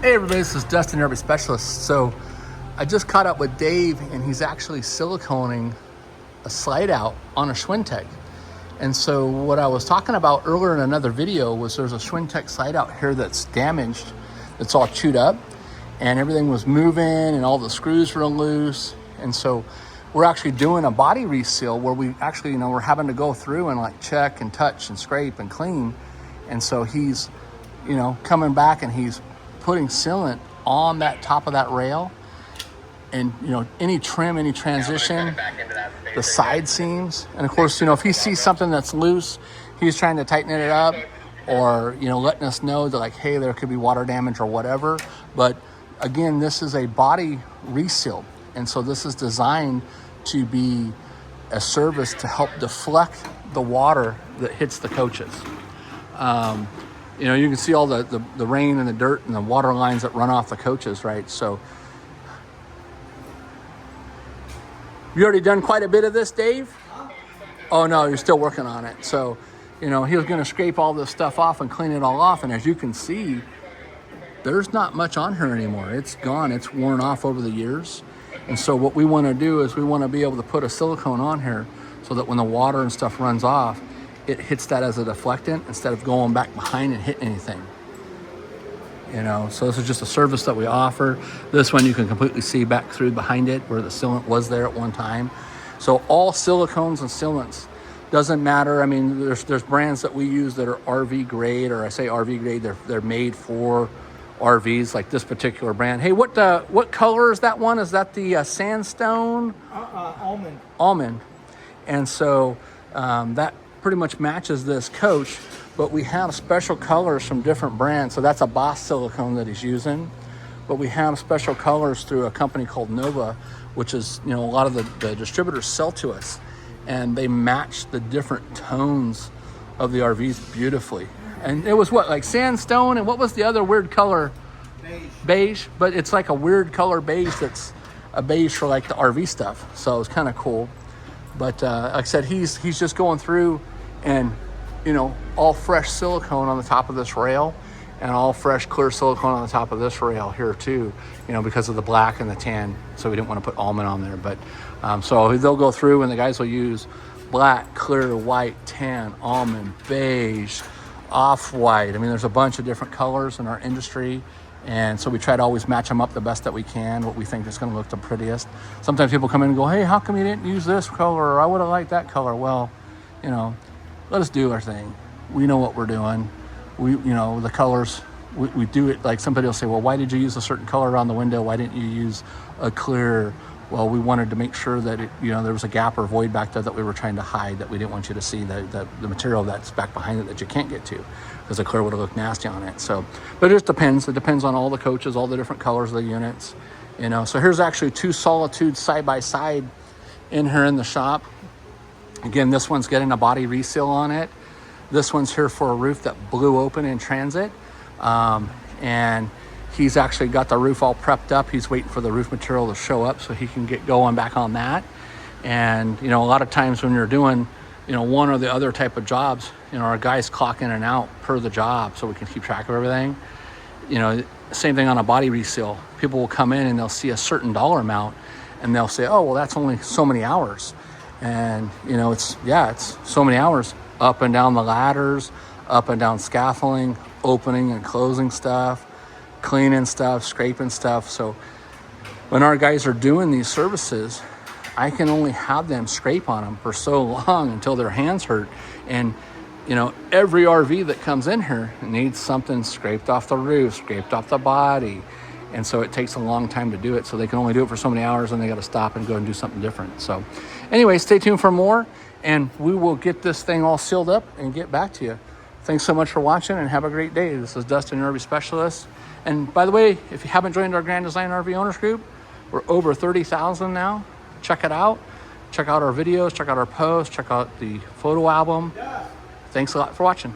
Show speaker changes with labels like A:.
A: Hey everybody, this is Dustin, RV Specialist. So I just caught up with Dave and he's actually siliconing a slide out on a Swintec. And so what I was talking about earlier in another video was there's a Swintec slide out here that's damaged, it's all chewed up and everything was moving and all the screws were loose. And so we're actually doing a body reseal where we actually, we're having to go through and like check and touch and scrape and clean. And so he's, coming back and he's putting sealant on that top of that rail, and any trim, any transition, the side seams, and of course if he sees something that's loose, he's trying to tighten it up, or letting us know that like, hey, there could be water damage or whatever. But again, this is a body reseal, and so this is designed to be a service to help deflect the water that hits the coaches. You can see all the rain and the dirt and the water lines that run off the coaches, right? So you already done quite a bit of this, Dave? Oh no, you're still working on it. So, he was gonna scrape all this stuff off and clean it all off. And as you can see, there's not much on here anymore. It's gone, it's worn off over the years. And so what we wanna do is we wanna be able to put a silicone on here so that when the water and stuff runs off, it hits that as a deflectant instead of going back behind and hitting anything. So this is just a service that we offer. This one you can completely see back through behind it where the sealant was there at one time. So all silicones and sealants, doesn't matter. I mean, there's brands that we use that are RV grade, or I say RV grade, they're made for RVs, like this particular brand. Hey, what color is that one? Is that the sandstone? Almond. And so that pretty much matches this coach, but we have special colors from different brands. So that's a Boss silicone that he's using, but we have special colors through a company called Nova, which is, a lot of the distributors sell to us, and they match the different tones of the RVs beautifully. And it was like sandstone, and what was the other weird color? Beige, but it's like a weird color beige that's a beige for like the RV stuff. So it was kind of cool. But like I said, he's just going through and, all fresh silicone on the top of this rail, and all fresh clear silicone on the top of this rail here too, because of the black and the tan. So we didn't want to put almond on there. But so they'll go through and the guys will use black, clear, white, tan, almond, beige, off-white. I mean, there's a bunch of different colors in our industry. And so we try to always match them up the best that we can, what we think is going to look the prettiest. Sometimes people come in and go, hey, how come you didn't use this color? Or I would have liked that color. Well, let us do our thing. We know what we're doing. We, the colors, we do it. Like somebody will say, well, why did you use a certain color around the window? Why didn't you use a clear? Well, we wanted to make sure that there was a gap or void back there that we were trying to hide, that we didn't want you to see the material that's back behind it that you can't get to, because the clear would have looked nasty on it. So, but it just depends. It depends on all the coaches, all the different colors of the units, So here's actually two Solitudes side by side in here in the shop. Again, this one's getting a body reseal on it. This one's here for a roof that blew open in transit. And he's actually got the roof all prepped up. He's waiting for the roof material to show up so he can get going back on that. And, a lot of times when you're doing, one or the other type of jobs, our guys clock in and out per the job so we can keep track of everything. Same thing on a body reseal. People will come in and they'll see a certain dollar amount and they'll say, oh, well, that's only so many hours. And, it's so many hours up and down the ladders, up and down scaffolding, opening and closing stuff, cleaning stuff, scraping stuff. So when our guys are doing these services, I can only have them scrape on them for so long until their hands hurt. And, every RV that comes in here needs something scraped off the roof, scraped off the body. And so it takes a long time to do it. So they can only do it for so many hours and they got to stop and go and do something different. So anyway, stay tuned for more, and we will get this thing all sealed up and get back to you. Thanks so much for watching and have a great day. This is Dustin, RV Specialist. And by the way, if you haven't joined our Grand Design RV Owners Group, we're over 30,000 now. Check it out. Check out our videos, check out our posts, check out the photo album. Thanks a lot for watching.